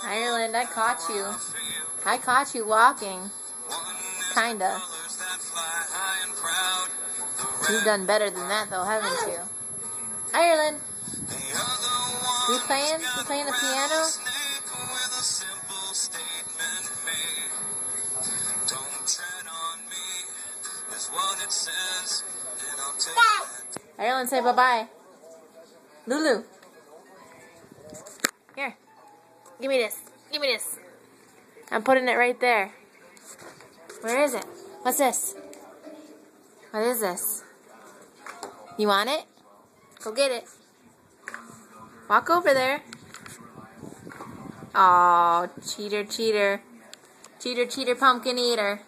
Ireland, I caught you. I caught you walking. Kinda. You've done better than that though, haven't you? Ireland! You playing? You playing the piano? Ireland, say bye-bye. Lulu. Here. Give me this. Give me this. I'm putting it right there. Where is it? What's this? What is this? You want it? Go get it. Walk over there. Oh, cheater, cheater. Cheater, cheater, pumpkin eater.